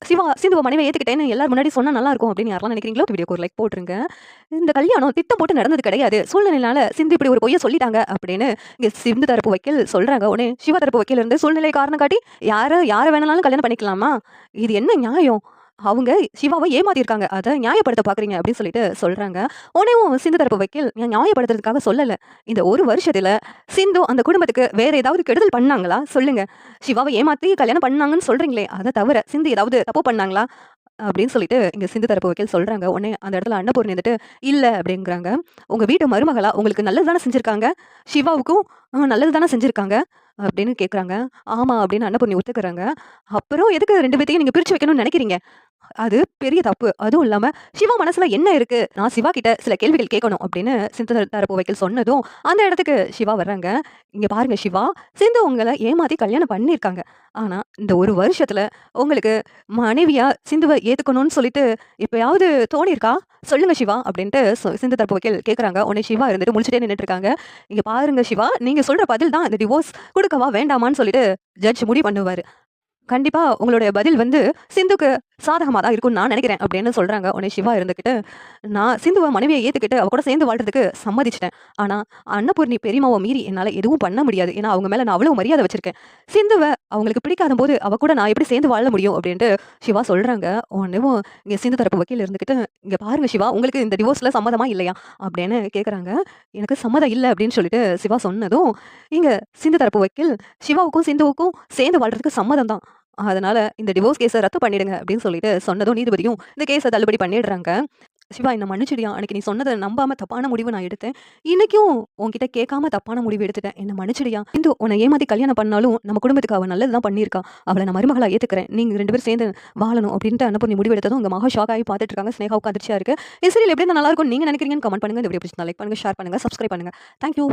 சிந்துவ மனைவிய ஏத்துக்கிட்டேன்னு எல்லார் முன்னாடி சொன்னா நல்லா இருக்கும் அப்படின்னு யாரெல்லாம் நினைக்கிறீங்களோ வீடியோக்கு ஒரு லைக் போட்டுருங்க. இந்த கல்யாணம் திட்டம் போட்டு நடந்தது கிடையாது. சூழ்நிலையினால சிந்து இப்படி ஒரு பொய்ய சொல்லிட்டாங்க அப்படின்னு இங்க சிந்து தரப்பு வக்கீல் சொல்றாங்க. உடனே சிவா தரப்பு வக்கீல் இருந்து சூழ்நிலை காரணம் காட்டி யார வேணாலும் கல்யாணம் பண்ணிக்கலாமா? இது என்ன நியாயம்? அவங்க சிவாவ ஏமாத்தியிருக்காங்க. அத நியாயப்படுத்த பார்க்குறீங்க அப்படின்னு சொல்லிட்டு சொல்றாங்க. உடனேவும் சிந்து தரப்பு வக்கீல் நியாயப்படுத்துறதுக்காக சொல்லல. இந்த 1 வருஷத்துல சிந்து அந்த குடும்பத்துக்கு வேற ஏதாவது கெடுதல் பண்ணாங்களா? சொல்லுங்க. சிவாவ ஏமாத்தி கல்யாணம் பண்ணாங்கன்னு சொல்றீங்களே, அத தவிர சிந்து ஏதாவது தப்பு பண்ணாங்களா? அப்படின்னு சொல்லிட்டு இங்க சிந்து தரப்பு வக்கீல் சொல்றாங்க. உடனே அந்த இடத்துல அன்னபூர்ணி வந்துட்டு, "இல்ல" அப்படிங்கிறாங்க. "உங்க வீட்டு மருமகளா உங்களுக்கு நல்லது தானே செஞ்சிருக்காங்க. சிவாவுக்கும் நல்லது தானே செஞ்சிருக்காங்க." அப்படின்னு கேட்குறாங்க. "ஆமா" அப்படின்னு அன்னபூர்ணி ஒத்துக்கிறாங்க. "அப்புறம் எதுக்கு 2 பேத்தையும் நீங்க பிரிச்சு வைக்கணும்னு நெனைக்கிறீங்க?" அது பெரிய தப்பு. அதுவும் இல்லாம, சிவா மனசுல என்ன இருக்கு? நான் சிவா கிட்ட சில கேள்விகள் கேட்கணும் அப்படின்னு சிந்து தரப்பு வக்கீல் சொன்னதும், அந்த இடத்துக்கு சிவா வர்றாங்க. "இங்க பாருங்க சிவா, சிந்து உங்கள ஏமாத்தி கல்யாணம் பண்ணியிருக்காங்க. ஆனா, இந்த 1 வருஷத்துல உங்களுக்கு மனைவியா சிந்துவ ஏத்துக்கணும்னு சொல்லிட்டு எப்பயாவது தோணியிருக்கா? சொல்லுங்க சிவா" அப்படின்ட்டு சிந்து தரப்பு வக்கீல் கேட்கறாங்க. உடனே சிவா இருந்துட்டு முழிச்சுட்டே நின்னுட்டு இருக்காங்க. "இங்க பாருங்க சிவா, நீங்க சொல்ற பதில் தான் இந்த டிவோர்ஸ் குடுக்கவா? வேண்டாமான்னு சொல்லிட்டு ஜட்ஜ் முடிவு பண்ணுவாரு. கண்டிப்பா உங்களுடைய பதில் வந்து சிந்துக்கு சாதகமா தான் இருக்கும்னு நான் நினைக்கிறேன்" அப்படின்னு சொல்றாங்க. உடனே சிவா இருந்துகிட்டு, "நான் சிந்துவ மனைவிய ஏத்துக்கிட்டு அவ கூட சேர்ந்து வாழ்றதுக்கு சம்மதிச்சுட்டேன். ஆனா அன்னபூர்ணி பெரியம்மாவ மீறி என்னால எதுவும் பண்ண முடியாது. ஏன்னா அவங்க மேல நான் அவ்வளவு மரியாதை வச்சிருக்கேன். சிந்துவ அவங்களுக்கு பிடிக்காதம்போது அவ கூட நான் எப்படி சேர்ந்து வாழ முடியும்?" அப்படின்ட்டு சிவா சொல்றாங்க. உடனேவும் இங்க சிந்து தரப்பு வக்கீல் இருந்துகிட்டு, "இங்க பாருங்க சிவா, உங்களுக்கு இந்த டிவோர்ஸ்ல சம்மதமா இல்லையா?" அப்படின்னு கேட்கறாங்க. "எனக்கு சம்மதம் இல்ல" அப்படின்னு சொல்லிட்டு சிவா சொன்னதும், இங்க சிந்து தரப்பு வக்கீல், "சிவாவுக்கும் சிந்துவுக்கும் சேர்ந்து வாழ்றதுக்கு சம்மதம் தான். அதனால இந்த டிவோர்ஸ் கேஸ ரத்து பண்ணிடுங்க" அப்படின்னு சொல்லிட்டு சொன்னதும் நீதிபதியும் இந்த கேஸ தள்ளுபடி பண்ணிடுறாங்க. "சிவா என்ன மன்னிச்சுடுயா. அன்னைக்கு நீ சொன்னத நம்பாம தப்பான முடிவு நான் எடுத்தேன். இன்னைக்கும் உன்கிட்ட கேட்காம தப்பான முடிவு எடுத்துட்டேன். என்ன மன்னிச்சுடுயா. சிந்து உன்ன ஏமாத்தி கல்யாணம் பண்ணாலும் நம்ம குடும்பத்துக்கு அவ நல்லது தான் பண்ணியிருக்கா. அவள நான் மருமகளா ஏத்துக்கிறேன். நீங்க 2 பேரும் சேர்ந்து வாழணும்" அப்படின்ட்டு அன்னபூர்ணி முடிவு எடுத்ததும் இங்க மகா ஷாக் ஆகி பார்த்துட்டு இருக்காங்க. ஸ்னேகாவுக்கு அதிர்ச்சியா இருக்கு. இந்த சீரியல் எப்படி இருந்தா நல்லா இருக்கும்னு நீங்க நினைக்கிறீங்கன்னு கமெண்ட் பண்ணுங்க. இந்த வீடியோ பிடிச்சிருந்தா லைக் பண்ணுங்க, ஷேர் பண்ணுங்க, சப்ஸ்கிரைப் பண்ணுங்க. Thank you.